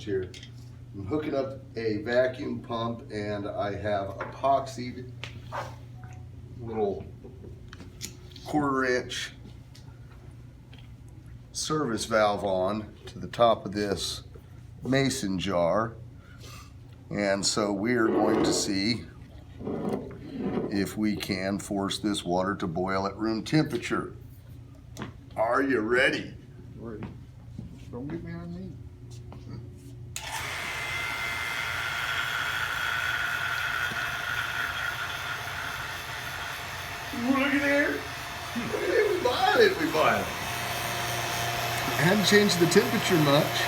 Here, I'm hooking up a vacuum pump and I have epoxied little 1/4-inch service valve on to the top of this mason jar, and so we're going to see if we can force this water to boil at room temperature. Are you ready? Ready. Don't get me on me. Look at there. Look at it. We bought it. We bought it. I hadn't changed the temperature much.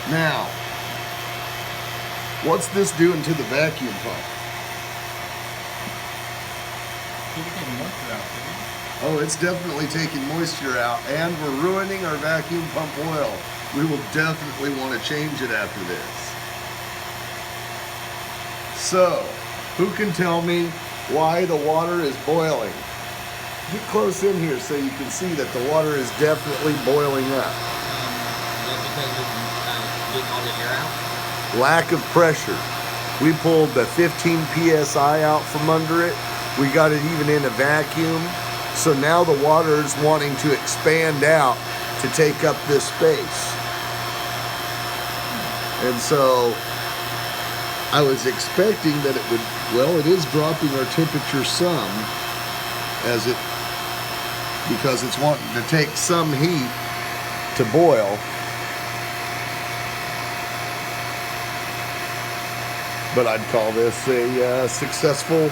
Now, what's this doing to the vacuum pump? Oh, it's definitely taking moisture out, and we're ruining our vacuum pump oil. We will definitely want to change it after this. So, who can tell me why the water is boiling? Get close in here so you can see that the water is definitely boiling up. Is that because it's getting all the air out? Lack of pressure. We pulled the 15 PSI out from under it. We got it even in a vacuum. So now the water is wanting to expand out to take up this space. And so I was expecting that it would, well, it is dropping our temperature some because it's wanting to take some heat to boil. But I'd call this a successful.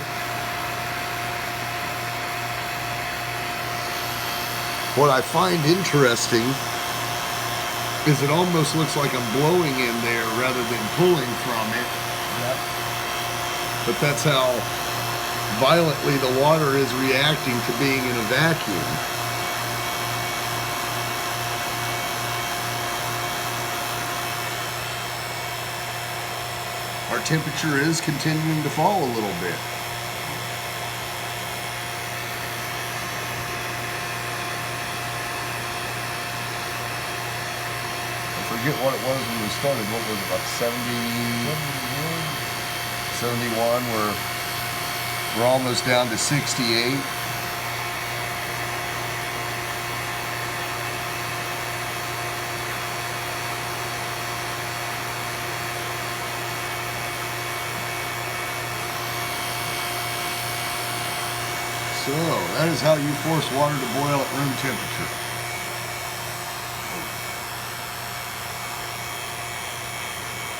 What I find interesting is it almost looks like I'm blowing in there rather than pulling from it. Yep. But that's how violently the water is reacting to being in a vacuum. Our temperature is continuing to fall a little bit. I forget what it was when we started. What was it, about 71? We're almost down to 68. So that is how you force water to boil at room temperature.